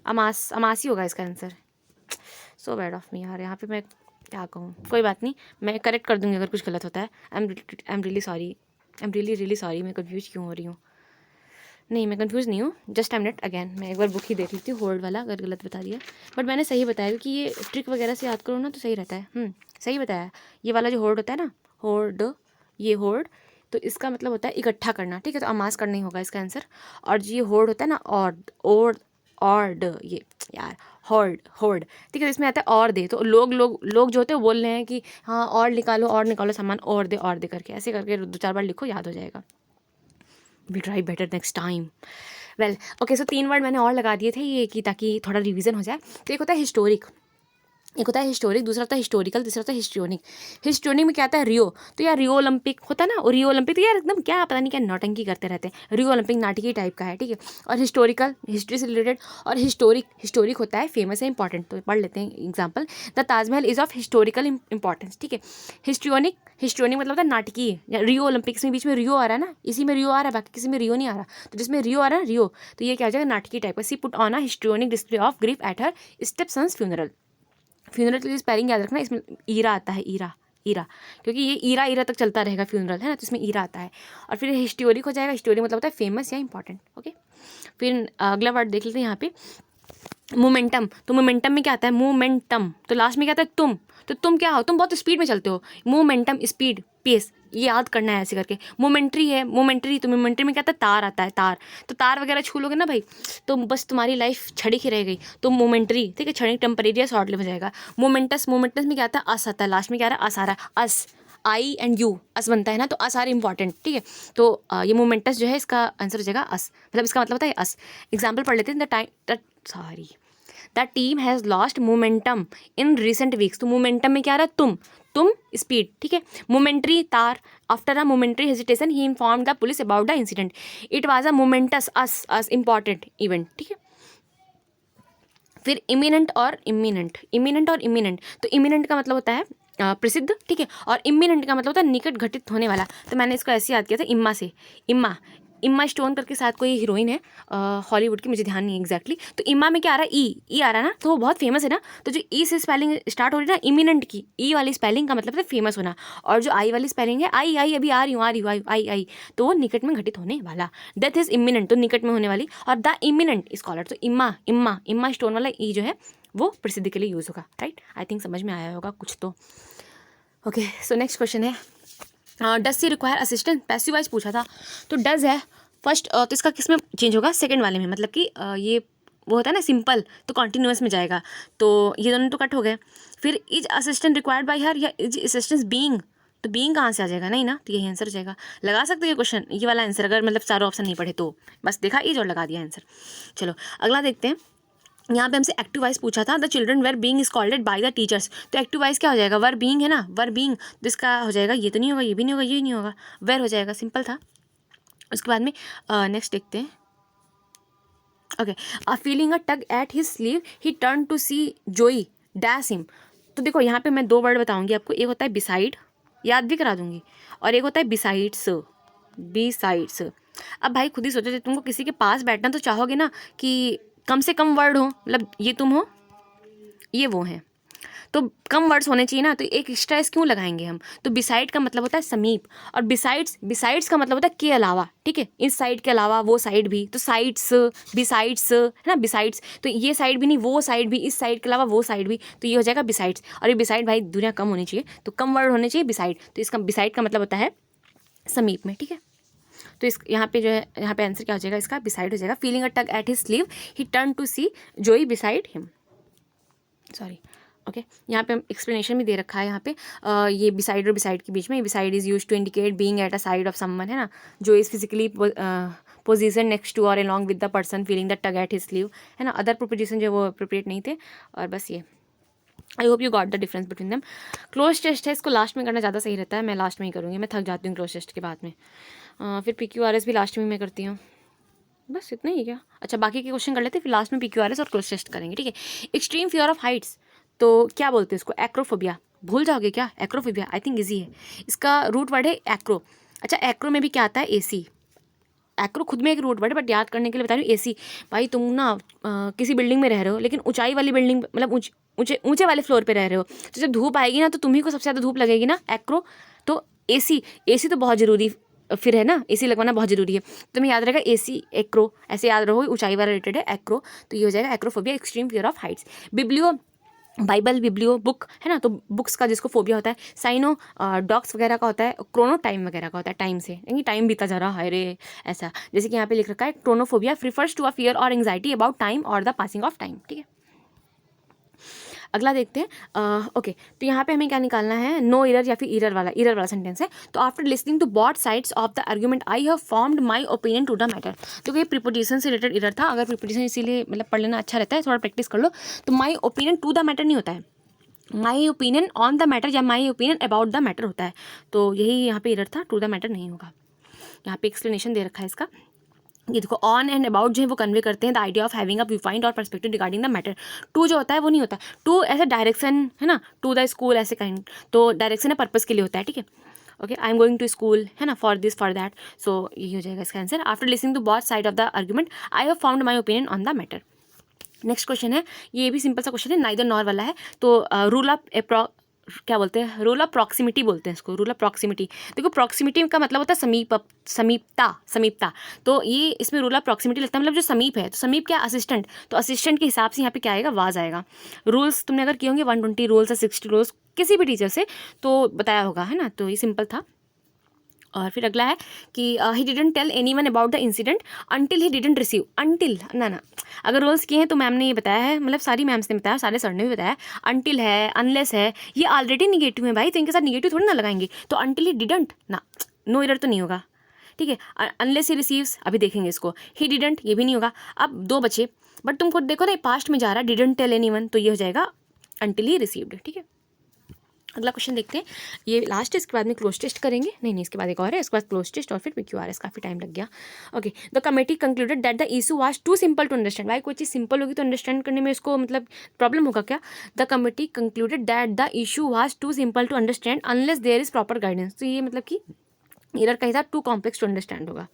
अमासी होगा इसका answer. So bad of me यार, यहाँ पे मैं क्या कहूँ, कोई बात नहीं, मैं करेक्ट कर दूँगी अगर कुछ गलत होता है। I am really sorry, I am really sorry. मैं कन्फ्यूज क्यों हो रही हूँ? नहीं, मैं कंफ्यूज नहीं हूँ, just I am not again. मैं एक बार बुक ही देख लेती हूँ, होल्ड वाला अगर गलत बता दिया, बट मैंने सही बताया, क्योंकि ये ट्रिक वगैरह से याद करो ना तो सही रहता है। सही बताया। ये वाला जो होल्ड होता है ना, होल्ड, ये होल्ड, तो इसका मतलब होता है इकट्ठा करना, ठीक है। तो अमास करना ही होगा इसका आंसर। और जो ये होल्ड होता है ना, ऑर्ड, ये यार, होल्ड होल्ड, ठीक है। तो इसमें आता है और दे, तो लोग जो होते हैं वो बोल रहे हैं कि हाँ और निकालो सामान, और दे करके, ऐसे करके 2-4 बार लिखो, याद हो जाएगा। Will try better next time. Well okay, so 3 word मैंने और लगा दिए थे ये कि ताकि थोड़ा रिवीजन हो जाए। तो एक होता है हिस्टोरिक, दूसरा होता है हिस्टोरिकल, तीसरा होता है हिस्ट्रियोनिक। हिस्ट्रियोनिक में क्या आता है? रियो। तो यार रियो ओलंपिक होता है ना, और रियो ओलंपिक तो यार एकदम क्या पता नहीं क्या नौटंकी करते रहते हैं। रियो ओलंपिक नाटकीय टाइप का है, ठीक है। और हिस्टोरिकल, हिस्ट्री से रिलेटेड। और हिस्टोरिक होता है फेमस है, इंपॉर्टेंट। तो पढ़ लेते हैं example, the Taj Mahal is of historical importance, ठीक है। हिस्ट्रियोनिक मतलब होता है नाटकीय। रियो ओलंपिक्स में बीच में रियो आ रहा है ना, इसी में रियो आ रहा है, बाकी किसी में रियो नहीं आ रहा। तो जिसमें रियो आ रहा है रियो, तो ये क्या हो जाएगा? नाटकीय टाइप का। She put on a histrionic display of grief at her stepson's funeral. Funeral के लिए स्पेलिंग याद रखना, इसमें ईरा आता है, ईरा, क्योंकि ये ईरा तक चलता रहेगा फ्यूनरल, है ना। तो इसमें ईरा आता है। और फिर हिस्टोरिक हो जाएगा। हिस्टोरिक मतलब होता है फेमस या इंपॉर्टेंट, ओके। फिर अगला वर्ड देख लेते हैं यहाँ पे, मोमेंटम। तो मोमेंटम में क्या आता है? मोमेंटम, तो लास्ट में क्या आता है? तुम। तो तुम क्या हो? तुम बहुत स्पीड में चलते हो। मोमेंटम, स्पीड, पेस, ये याद करना है ऐसे करके। मोमेंट्री है, मोमेंट्री, तो मोमेंट्री में क्या आता है? तार आता है, तार। तो तार वगैरह छू लोगे ना भाई, तो बस तुम्हारी लाइफ क्षणिक ही रह गई। तो मोमेंट्री, ठीक है, क्षणिक, टेम्परेरी या शॉर्ट लिव हो जाएगा। मोमेंटस में क्या आता है? अस आता है, लास्ट में क्या आ रहा है? अस आ रहा है, अस, आई एंड यू, अस बनता है ना, तो अस आर इंपॉर्टेंट, ठीक है। तो ये मोमेंटस जो है इसका आंसर हो जाएगा अस, मतलब इसका मतलब होता है अस। एग्जाम्पल पढ़ लेते हैं। The team has lost momentum in recent weeks. तो मोमेंटम में क्या आ रहा है? तुम स्पीड, ठीक है। मोमेंट्री, तार। After a momentary hesitation he inform the police about the incident. It was a moments, us important event, ठीक है। फिर इमिनेंट और इमिनेंट, तो इमिनेंट का मतलब होता है प्रसिद्ध, ठीक है। और इमिनेंट का मतलब होता है निकट घटित होने वाला। तो मैंने इसको ऐसे याद किया था, इम्मा से। इम्मा स्टोन करके साथ कोई हीरोइन है हॉलीवुड की, मुझे ध्यान नहीं एग्जैक्टली। तो इम्मा में क्या आ रहा है? ई आ रहा है ना, तो वो बहुत फेमस है ना। तो जो ई से स्पेलिंग स्टार्ट हो रही है ना, इमिनेंट की, ई वाली स्पेलिंग का मतलब है फेमस होना। और जो आई वाली स्पेलिंग है, आई अभी आ रही हूँ, आई, तो वो निकट में घटित होने वाला। डेथ इज इमिनेंट, तो निकट में होने वाली। और द इमिनेंट स्कॉलर, तो इम्मा स्टोन वाला ई जो है वो प्रसिद्धि के लिए यूज़ होगा, राइट। आई थिंक समझ में आया होगा कुछ तो। ओके, सो नेक्स्ट क्वेश्चन है, does she require assistant, passive wise पूछा था। तो डज है फर्स्ट, तो इसका किस में चेंज होगा? सेकंड वाले में, मतलब कि ये वो होता है ना सिंपल, तो कॉन्टिन्यूअस में जाएगा। तो ये दोनों तो कट हो गए। फिर इज असिस्टेंट रिक्वायर्ड बाय हर, या इज असिस्टेंस बीइंग, तो बीइंग कहाँ से आ जाएगा? नहीं ना, तो यही आंसर हो जाएगा। लगा सकते हैं क्वेश्चन, ये वाला आंसर, अगर मतलब चारों ऑप्शन नहीं पढ़े तो बस देखा इज और लगा दिया आंसर। चलो अगला देखते हैं। यहाँ पे हमसे एक्टिव वाइज पूछा था, the children were being scolded by the teachers. तो एक्टिव वाइज क्या हो जाएगा? वर बीइंग है ना, वर बीइंग, तो इसका हो जाएगा, ये तो नहीं होगा, ये भी नहीं होगा, ये नहीं होगा, वेर हो जाएगा, सिंपल था। उसके बाद में नेक्स्ट देखते हैं। Okay, feeling a tug at his sleeve he turn to see Joey dash him. तो देखो यहाँ पे मैं 2 वर्ड बताऊंगी आपको, एक होता है बिसाइड, याद भी करा दूंगी, और एक होता है बिसाइड्स। अब भाई खुद ही सोचो, तुमको किसी के पास बैठना तो चाहोगे ना कि कम से कम वर्ड हो, मतलब ये तुम हो, ये वो है, तो कम वर्ड्स होने चाहिए ना, तो एक एक्स्ट्रा एस क्यों लगाएंगे हम? तो बिसाइड का मतलब होता है समीप, और बिसाइड्स का मतलब होता है के अलावा, ठीक है। इस साइड के अलावा वो साइड भी, तो साइड्स, बिसाइड्स, है ना, बिसाइड्स, तो ये साइड भी नहीं, वो साइड भी, इस साइड के अलावा वो साइड भी, तो ये हो जाएगा बिसाइड्स। और ये बिसाइड भाई दुनिया कम होनी चाहिए, तो कम वर्ड होने चाहिए बिसाइड, तो इसका बिसाइड का मतलब होता है समीप में, ठीक है। तो इस यहाँ पे जो है, यहाँ पे आंसर क्या हो जाएगा इसका? बिसाइड हो जाएगा। Feeling a tug at his sleeve he turn to see Joey beside him, sorry. Okay, यहाँ पे एक्सप्लेनेशन भी दे रखा है यहाँ पे, ये बिसाइड और बिसाइड के बीच में, beside is use to indicate being at a side of someone, है ना, जो is physically position next to और along with the person feeling the tug at his sleeve, है ना। अदर प्रोपोजिशन जो वो अप्रोप्रिएट नहीं थे, और बस ये। I hope you got the difference between them. Cloze test है, इसको लास्ट में करना ज़्यादा सही रहता है, मैं लास्ट में ही करूँगी, मैं थक जाती हूँ क्लोज टेस्ट के बाद में। फिर PQRS भी लास्ट में मैं करती हूँ, बस इतना ही क्या? अच्छा, बाकी के क्वेश्चन कर लेते हैं, फिर लास्ट में PQRS और क्लोज टेस्ट करेंगे, ठीक है। एक्सट्रीम फियर ऑफ हाइट्स, तो क्या बोलते हैं इसको? एक्रोफोबिया, भूल जाओगे क्या? एक्रोफोबिया आई थिंक ईजी है। इसका रूट वर्ड है एक्रो। अच्छा, एक्रो में भी क्या आता है? एसी। एक्रो खुद में एक रूट वर्ड है, बट याद करने के लिए बता रही हूँ एसी। भाई तुम ना किसी बिल्डिंग में रह रहे हो, लेकिन ऊंचाई वाली बिल्डिंग, मतलब ऊंचे ऊंचे वाले फ्लोर पे रह रहे हो, तो जब धूप आएगी ना तो तुम्ही को सबसे ज़्यादा धूप लगेगी ना, एक्रो। तो एसी, एसी तो बहुत ज़रूरी फिर है ना, एसी लगवाना बहुत ज़रूरी है। तुम्हें याद रहेगा एसी एक्रो, ऐसे याद रहो, ऊंचाई वाला रिलेटेड है एक्रो। तो ये हो जाएगा acrophobia, extreme fear of Heights. Biblio, Bible, biblio book है ना, तो बुक्स का जिसको फोबिया होता है। साइनो डॉग्स वगैरह का होता है। क्रोनो टाइम वगैरह का होता है, टाइम से, यानी टाइम बीता जा रहा है रे, ऐसा। जैसे कि यहाँ पे लिख रखा है, क्रोनोफोबिया रिफर्स टू अ फियर और एंग्जाइटी अबाउट टाइम और द पासिंग ऑफ टाइम। ठीक है, अगला देखते हैं। ओके, तो यहाँ पे हमें क्या निकालना है? नो इरर या फिर इरर वाला सेंटेंस है। तो after listening to both sides of the argument I have formed my opinion to the matter. तो ये प्रीपोजिशन से रिलेटेड इरर था। अगर प्रीपोजिशन इसीलिए मतलब पढ़ लेना अच्छा रहता है, थोड़ा प्रैक्टिस कर लो। तो my opinion to the matter नहीं होता है, my opinion on the matter या my opinion about the matter होता है। तो यही यहाँ पे इरर था, टू द मैटर नहीं होगा। यहाँ पे एक्सप्लेनेशन दे रखा है इसका। ये देखो, ऑन एंड अबाउट जो है वो कन्वे करते हैं the idea of having a view point और perspective regarding the matter. To जो होता है वो नहीं होता। टू ऐसे डायरेक्शन है ना, टू द स्कूल ऐसे काइंड, तो डायरेक्शन है पर्पस के लिए होता है। ठीक है, okay, I am going to school है ना, for this for that. So ये हो जाएगा इसका answer. After listening to both side of the argument I have found my opinion on the matter. Next question है, ये भी सिंपल सा क्वेश्चन है, नाइदर नॉर वाला है। तो रूल ऑफ क्या बोलते हैं? रूल ऑफ प्रॉक्सिमिटी बोलते हैं इसको, रूल ऑफ प्रॉक्सिमिटी। देखो, प्रॉक्सिमिटी का मतलब होता है समीपता। तो ये इसमें रूल ऑफ प्रॉक्सिमिटी लगता है, मतलब जो समीप है। तो समीप क्या? असिस्टेंट। तो असिस्टेंट के हिसाब से यहाँ पे क्या आएगा? वाज आएगा। रूल्स तुमने अगर किए होंगे 120 रूल्स या 60 रूल्स किसी भी टीचर से, तो बताया होगा है ना, तो ये सिंपल था। और फिर अगला है कि he didn't tell anyone about the incident until he didn't receive. Until ना, अगर रोल्स किए हैं तो मैम ने ये बताया है, मतलब सारी मैम्स ने बताया, सारे सर ने भी बताया। अंटिल है, अनलेस है, ये ऑलरेडी निगेटिव है भाई, तो इनके साथ निगेटिव थोड़ी ना लगाएंगे। तो अंटिल ही डिडंट ना, नो इरर तो नहीं होगा। ठीक है, अनलेस ही रिसीव्स, अभी देखेंगे इसको। ही डिडंट, ये भी नहीं होगा। अब दो बचे, बट तुमको देखो ना, पास्ट में जा रहा है, डिडंट टेल एनी वन, तो ये हो जाएगा अंटिल ही रिसीव्ड। ठीक है, अगला क्वेश्चन देखते हैं, ये लास्ट है, इसके बाद में क्लोज टेस्ट करेंगे। नहीं, इसके बाद एक और है, इसके बाद क्लोज टेस्ट और फिर PQRS। काफ़ी टाइम लग गया। Okay, the committee concluded that the issue was too simple to understand. भाई कोई चीज़ सिंपल होगी तो अंडरस्टैंड करने में इसको मतलब प्रॉब्लम होगा क्या? The committee concluded that the issue was too simple to understand unless there is proper guidance. तो ये मतलब कि इरर का हिसाब टू कॉम्प्लेक्स टू अंडरस्टैंड होगा।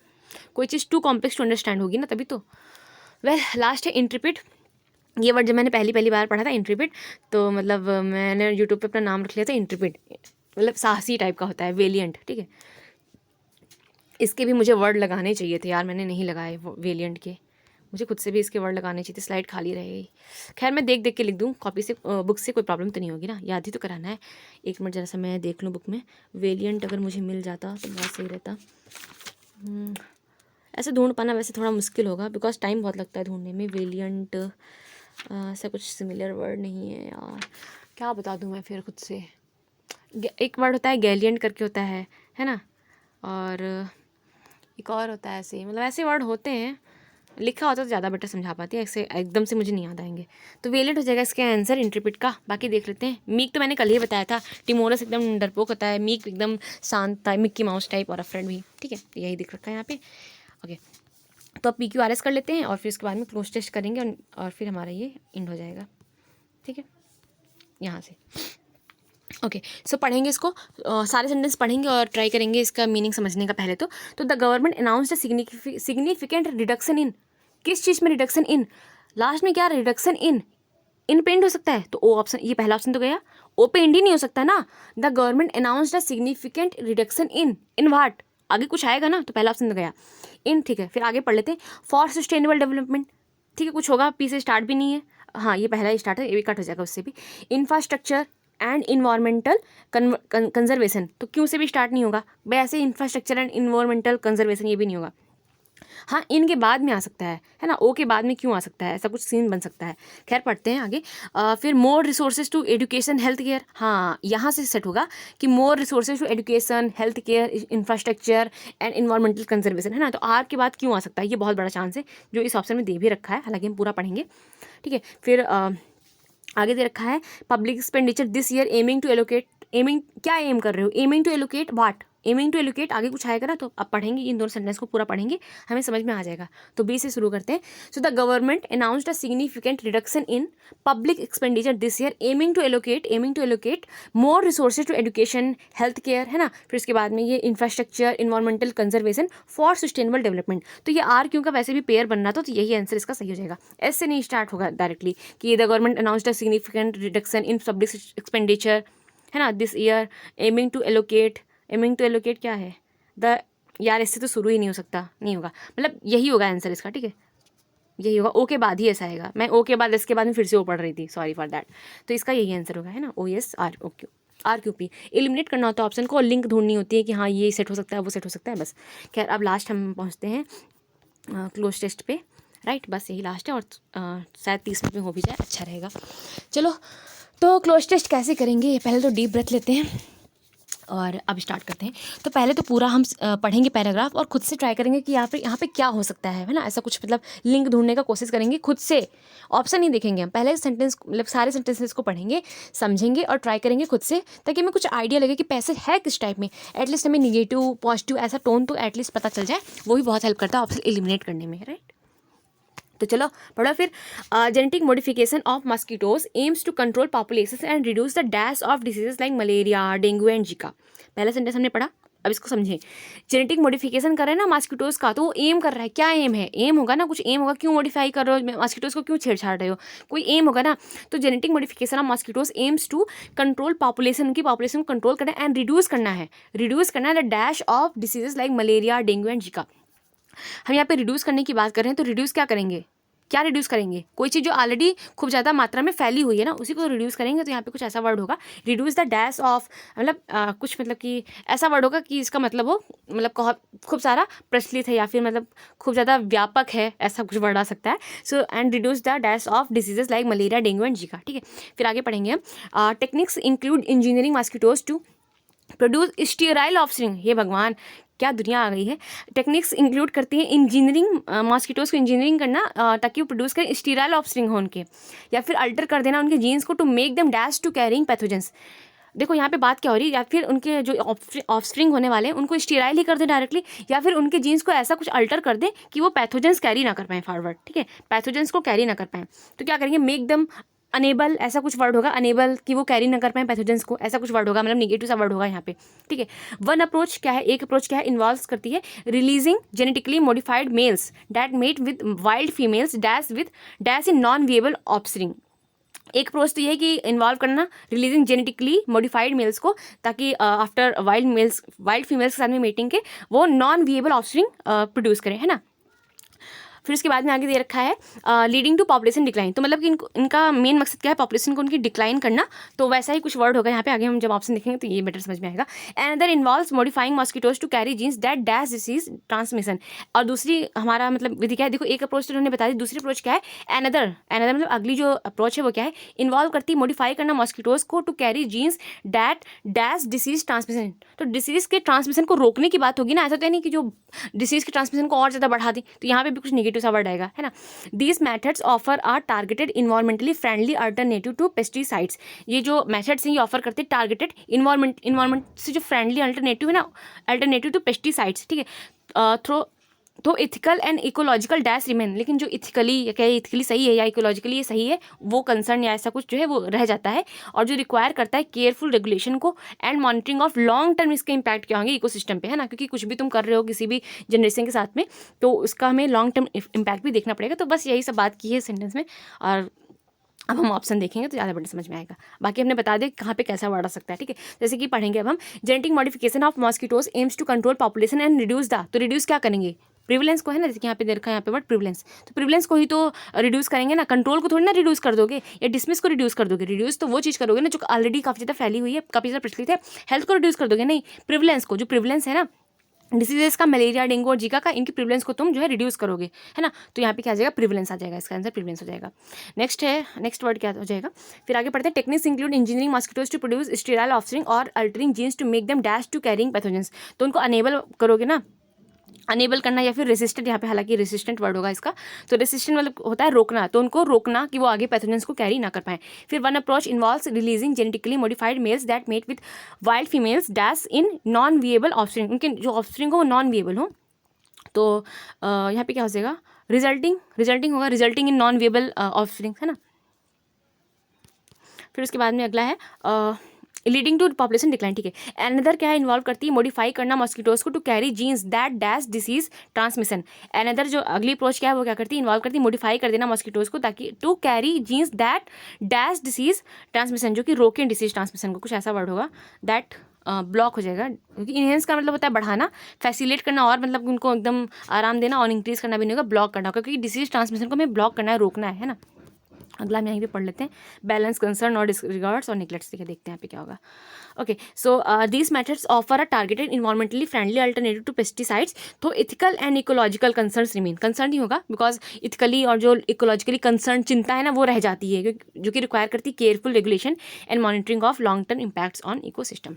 कोई चीज़ टू कॉम्प्लेक्स टू अंडरस्टैंड होगी ना, तभी तो। वेल, लास्ट है इंटरप्रेट। ये वर्ड जब मैंने पहली बार पढ़ा था इंटरप्रेट, तो मतलब मैंने यूट्यूब पे अपना नाम रख लिया था इंटरप्रेट, मतलब साहसी टाइप का होता है, वेलिएंट। ठीक है, इसके भी मुझे वर्ड लगाने चाहिए थे यार, मैंने नहीं लगाए वेलिएंट के। मुझे खुद से भी इसके वर्ड लगाने चाहिए थे, स्लाइड खाली रहेगी। खैर, मैं देख के लिख दूँ कॉपी से, बुक से कोई प्रॉब्लम तो नहीं होगी ना, याद ही तो कराना है। एक मिनट जरा सा मैं देख लूँ बुक में, वेलिएंट अगर मुझे मिल जाता तो बहुत सही रहता। ऐसे ढूंढ पाना वैसे थोड़ा मुश्किल होगा, बिकॉज टाइम बहुत लगता है ढूंढने में। वेलिएंट ऐसा कुछ सिमिलर वर्ड नहीं है यार, क्या बता दूँ मैं फिर खुद से। एक वर्ड होता है गैलियंट करके होता है ना, और एक और होता है ऐसे, मतलब ऐसे वर्ड होते हैं, लिखा होता तो ज़्यादा बेटर समझा पाती है, ऐसे एकदम से मुझे नहीं याद आएंगे। तो वेलिएंट हो जाएगा इसका आंसर इंटरप्रेट का। बाकी देख लेते हैं। मीक तो मैंने कल ही बताया था, टिमोरस एकदम डरपोक होता है, मीक एकदम शांत था, मिक्की माउस टाइप, और फ्रेंड भी। ठीक है, यही दिख रखा है यहाँ पे। ओके, तो अब PQRS कर लेते हैं और फिर उसके बाद में क्लोज टेस्ट करेंगे और फिर हमारा ये एंड हो जाएगा। ठीक है, यहाँ से। ओके, सो पढ़ेंगे इसको, सारे सेंटेंस पढ़ेंगे और ट्राई करेंगे इसका मीनिंग समझने का। पहले तो the government announced significant reduction इन, किस चीज़ में रिडक्शन इन? लास्ट में क्या? रिडक्शन इन पेंड हो सकता है, तो ओ ऑप्शन, ये पहला ऑप्शन तो गया। ओ पेंड ही नहीं हो सकता ना। The government announced a significant reduction in what, आगे कुछ आएगा ना, तो पहला ऑप्शन तो गया इन। ठीक है, फिर आगे पढ़ लेते हैं। फॉर सस्टेनेबल डेवलपमेंट, ठीक है, कुछ होगा, पी से स्टार्ट भी नहीं है, हाँ ये पहला ही स्टार्ट है, ये भी कट हो जाएगा उससे भी। इंफ्रास्ट्रक्चर एंड इन्वायरमेंटल कंजर्वेशन, तो क्यों से भी स्टार्ट नहीं होगा भाई, ऐसे इंफ्रास्ट्रक्चर एंड इन्वायरमेंटल कंजर्वेशन ये भी नहीं होगा। हाँ, इनके बाद में आ सकता है ना, ओ के बाद में क्यों आ सकता है, ऐसा कुछ सीन बन सकता है। खैर, पढ़ते हैं आगे। फिर more resources to education health care, हाँ यहाँ से सेट होगा कि more resources to education health care infrastructure and environmental conservation, है ना। तो आर के बाद क्यों आ सकता है, ये बहुत बड़ा चांस है, जो इस ऑप्शन में दे भी रखा है, हालांकि हम पूरा पढ़ेंगे। ठीक है, फिर आगे दे रखा है public expenditure this year aiming to allocate, aiming क्या एम कर रहे हो, aiming to allocate what, aiming to allocate आगे कुछ आएगा ना, तो अब पढ़ेंगे इन दोनों सेंटेंस को पूरा पढ़ेंगे, हमें समझ में आ जाएगा। तो बी से शुरू करते हैं। So the government announced a significant reduction in public expenditure this year aiming to allocate more resources to education, health care, है ना। फिर उसके बाद में ये infrastructure, environmental conservation for sustainable development. तो ये आर क्यों का वैसे भी पेयर बनना था, तो यही आंसर इसका सही हो जाएगा। एस से नहीं स्टार्ट होगा डायरेक्टली कि the government announced a significant reduction in public expenditure, है ना, this year aiming to allocate क्या है द, यार इससे तो शुरू ही नहीं हो सकता, नहीं होगा, मतलब यही होगा आंसर इसका, ठीक है, यही होगा। ओ के बाद ही ऐसा आएगा, मैं ओ के बाद इसके बाद में फिर से ओ पढ़ रही थी, सॉरी फॉर दैट। तो इसका यही आंसर होगा, है ना, O S R O Q, R Q P. Eliminate करना होता है ऑप्शन को, और लिंक ढूंढनी होती है कि हाँ ये सेट हो सकता है, वो सेट हो सकता है, बस। खैर अब लास्ट हम पहुँचते हैं क्लोज टेस्ट पे, राइट, बस यही लास्ट है, और शायद 30 मिनट में हो भी जाए, अच्छा रहेगा। चलो तो क्लोज टेस्ट कैसे करेंगे, पहले तो डीप ब्रेथ लेते हैं और अब स्टार्ट करते हैं। तो पहले तो पूरा हम पढ़ेंगे पैराग्राफ, और खुद से ट्राई करेंगे कि यहाँ पे क्या हो सकता है ना, ऐसा कुछ मतलब लिंक ढूंढने का कोशिश करेंगे खुद से, ऑप्शन नहीं देखेंगे हम, पहले सेंटेंस मतलब सारे सेंटेंसेस को पढ़ेंगे, समझेंगे और ट्राई करेंगे खुद से, ताकि हमें कुछ आइडिया लगे कि पैसेज है किस टाइप में, एटलीस्ट हमें निगेटिव पॉजिटिव ऐसा टोन तो एटलीस्ट पता चल जाए, वो भी बहुत हेल्प करता है ऑप्शन एलिमिनेट करने में, राइट। तो चलो पढ़ो फिर। Genetic modification of mosquitoes aims to control population and reduce the dash of diseases like malaria, dengue and Zika. पहला सेंटेंस हमने पढ़ा, अब इसको समझें। जेनेटिक मॉडिफिकेशन कर रहे हैं ना मस्कीटोज का, तो वो एम कर रहा है, क्या एम है, एम होगा ना, कुछ एम होगा, क्यों मॉडिफाई कर रहे हो मस्कीटोज को, क्यों छेड़छाड़ रहे हो, कोई एम होगा ना। तो genetic modification of mosquitoes aims to control population, उनकी पॉपुलेशन को कंट्रोल करना एंड रिड्यूस करना है the dash of diseases like malaria, dengue and Zika. हम यहाँ पे रिड्यूस करने की बात कर रहे हैं, तो रिड्यूस क्या करेंगे, क्या रिड्यूस करेंगे, कोई चीज़ जो ऑलरेडी खूब ज़्यादा मात्रा में फैली हुई है ना, उसी को रिड्यूस करेंगे। तो यहाँ पे कुछ ऐसा वर्ड होगा, रिड्यूस द डैश ऑफ, मतलब कुछ मतलब कि ऐसा वर्ड होगा कि इसका मतलब हो, मतलब खूब सारा प्रचलित है, या फिर मतलब खूब ज़्यादा व्यापक है, ऐसा कुछ वर्ड आ सकता है। So and reduce the dash of diseases like malaria, dengue and Zika, ठीक है। फिर आगे पढ़ेंगे हम। Techniques include engineering mosquitoes to produce sterile offspring, हे भगवान क्या दुनिया आ गई है। टेक्निक्स इंक्लूड करती हैं इंजीनियरिंग, मॉस्किटोज को इंजीनियरिंग करना ताकि वो प्रोड्यूस करें स्टीराइल ऑफस्प्रिंग हो उनके, या फिर अल्टर कर देना उनके जीन्स को to make them dash to carrying pathogens. देखो यहाँ पे बात क्या हो रही है, या फिर उनके जो ऑफस्प्रिंग होने वाले हैं उनको स्टीराइल ही कर दें डायरेक्टली, या फिर उनके जीन्स को ऐसा कुछ अल्टर कर दें कि वो पैथोजेंस कैरी ना कर पाएँ फॉरवर्ड, ठीक है, पैथोजेंस को कैरी ना कर पाएँ। तो क्या करेंगे, मेक दम अनेबल, ऐसा कुछ वर्ड होगा, अनेबल कि वो कैरी ना कर पाए पैथोजेंस को, ऐसा कुछ वर्ड होगा, मतलब निगेटिव सा वर्ड होगा यहाँ पे, ठीक है। वन अप्रोच क्या है, एक अप्रोच क्या है, इन्वॉल्व करती है releasing genetically modified males that mate with wild females dash in non viable offspring. एक अप्रोच तो ये है कि इन्वॉल्व करना रिलीजिंग जेनेटिकली मॉडिफाइड मेल्स को, ताकि आफ्टर वाइल्ड फीमेल्स के साथ में मीटिंग के वो नॉन विएबल ऑफस्प्रिंग प्रोड्यूस करें, है ना। फिर उसके बाद में आगे दे रखा है लीडिंग टू पॉपुलेशन डिक्लाइन, तो मतलब कि इनका मेन मकसद क्या है, पॉपुलेशन को उनकी डिक्लाइन करना। तो वैसा ही कुछ वर्ड होगा यहाँ पे, आगे हम जब ऑप्शन देखेंगे तो ये बेटर समझ में आएगा। And other involves modifying mosquitoes to carry genes that dash disease transmission. और दूसरी हमारा मतलब विधि क्या है, देखो एक अप्रोच तो उन्होंने बता दी, दूसरी अप्रोच क्या है, एनदर मतलब अगली जो अप्रोच है वो क्या है, इन्वॉल्व करती है मॉडिफाई करना मॉस्किटोज को to carry genes that dash disease transmission. तो डिसीज के ट्रांसमिशन को रोकने की बात होगी ना, ऐसा तो नहीं कि जो डिसीज के ट्रांसमिशन को और ज़्यादा बढ़ा दी, तो यहाँ पे भी कुछ नेगेटिव सा वर्ड आएगा, है ना। These methods offer are targeted environmentally friendly alternative to pesticides. ये जो मेथड्स हैं ये ऑफर करते हैं टारगेटेड इन्वायरमेंट से जो फ्रेंडली अल्टरनेटिव है ना, अल्टरनेटिव टू पेस्टिसाइड्स, ठीक है। थ्रो तो ethical and ecological dash remain, लेकिन जो इथिकली क्या इथिकली सही है या इकोलॉजिकली ये सही है, वो कंसर्न या ऐसा कुछ जो है वो रह जाता है। और जो रिक्वायर करता है केयरफुल रेगुलेशन को and monitoring of long term इसके इंपैक्ट क्या होंगे इकोसिस्टम पे, है ना, क्योंकि कुछ भी तुम कर रहे हो किसी भी जनरेशन के साथ में, तो उसका हमें लॉन्ग टर्म इम्पैक्ट भी देखना पड़ेगा। तो बस यही सब बात की है सेंटेंस में, और अब हम ऑप्शन देखेंगे तो ज़्यादा बड़े समझ में आएगा। बाकी हमने बता दिया कहाँ पे कैसा वर्ड आ सकता है, ठीक है। जैसे कि पढ़ेंगे अब हम, genetic modification of mosquitoes aims to control population and reduce the, तो रिड्यूस क्या करेंगे, प्रिविलेंस को, है ना, जैसे यहाँ पे दे रखा है यहाँ पे वर्ड प्रिविलेंस, तो प्रिविलेंस को ही तो रिड्यूस करेंगे ना, कंट्रोल को थोड़ी ना रिड्यूस कर दोगे, या डिसमिस को रिड्यूस कर दोगे। रिड्यूस तो वो चीज़ करोगे ना जो ऑलरेडी काफ़ी ज़्यादा फैली हुई है, काफ़ी ज़्यादा प्रचलित है। हेल्थ को रिड्यूस कर दोगे नहीं, प्रिविलेंस को, जो प्रिविलेंस है ना डिसीजेस का, मलेरिया, डेंगू और जीका का, इनकी प्रिविलेंस को तुम जो है रिड्यूस करोगे, है ना। तो यहाँ पे क्या आ जाएगा, प्रिविलेंस आ जाएगा, इसका आंसर प्रिविलेंस हो जाएगा। नेक्स्ट वर्ड क्या हो जाएगा, फिर आगे पढ़ते हैं। Techniques include engineering mosquitoes to produce sterile offspring और altering genes to make them dash to carrying pathogens. तो उनको अनेबल करोगे ना, अनेबल करना या फिर रेसिस्टेंट, यहाँ पे हालांकि रेसिस्टेंट वर्ड होगा इसका, तो रेसिस्टेंट मतलब होता है रोकना, तो उनको रोकना कि वो आगे पैथोजेंस को कैरी ना कर पाए। फिर one approach involves releasing genetically modified males that mate with wild females dash in non viable offspring, उनके जो ऑफस्प्रिंग हो वो नॉन विएबल हो। तो यहाँ पे क्या हो जाएगा, रिजल्टिंग होगा, resulting in non viable offspring, है ना। फिर उसके बाद में अगला है लीडिंग टू पॉपुलेशन डिक्लाइन, ठीक है। एनदर क्या है, इन्वॉल्व करती है मॉडिफाई करना मॉस्किटोज को to carry genes that dash disease transmission. Another जो अगली अप्रोच क्या है वो क्या करती है, इन्वॉल्व करती है मॉडिफाई कर देना मॉस्किटोज को ताकि to carry genes that dash disease transmission, जो कि रोके डिसीज ट्रांसमिशन को, कुछ ऐसा वर्ड होगा, दैट ब्लॉक हो जाएगा, क्योंकि इनहेंस का मतलब होता है बढ़ाना, फैसिलेट करना और मतलब उनको एकदम आराम देना, और इंक्रीज करना भी नहीं होगा, ब्लॉक करना होगा, क्योंकि डिसीज ट्रांसमिशन को हमें ब्लॉक करना है, रोकना है ना। अगला हम यहीं पे पढ़ लेते हैं, बैलेंस, कंसर्न और डिसरिगार्ड्स और निग्लेक्ट्स, देखिए देखते हैं यहाँ पे क्या होगा। Okay, so these methods offer a targeted environmentally friendly alternative to pesticides, तो ethical and ecological concerns remain, concern नहीं होगा बिकॉज इथिकली और जो इकोलॉजिकली कंसर्न चिंता है ना वो रह जाती है, जो कि रिक्वायर करती है careful regulation and monitoring of long term impacts on ecosystem.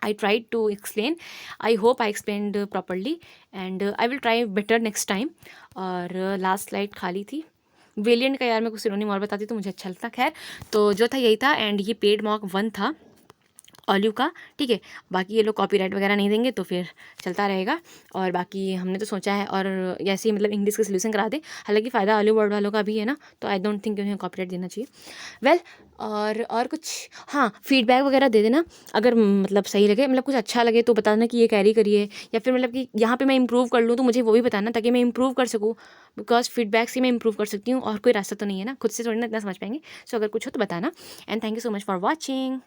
I tried to explain. I hope I explained properly and I will try better next time. और लास्ट स्लाइड खाली थी, वेलिएंट का यार मैं कुछ सिनोनिम और बताती तो मुझे अच्छा लगता। खैर, तो जो था यही था, एंड ये पेड मॉक 1 था ऑलिव का, ठीक है। बाकी ये लोग कॉपीराइट वगैरह नहीं देंगे तो फिर चलता रहेगा, और बाकी हमने तो सोचा है और ऐसे ही मतलब इंग्लिश का सोल्यूशन करा दे, हालांकि फ़ायदा ऑलिव वर्ड वालों का भी है ना, तो आई डोंट थिंक उन्हें कॉपीराइट देना चाहिए। वेल और कुछ, हाँ, फीडबैक वगैरह दे देना अगर मतलब सही लगे, मतलब कुछ अच्छा लगे तो बताना कि ये कैरी करिए, या फिर मतलब कि यहाँ पे मैं इंप्रूव कर लूँ तो मुझे वो भी बताना ताकि मैं इंप्रूव कर सकूँ, बिकॉज फीडबैक से मैं इंप्रूव कर सकती हूँ, और कोई रास्ता तो नहीं है ना, खुद से थोड़ी ना इतना समझ पाएंगे। सो अगर कुछ हो तो बताना, and thank you so much for watching.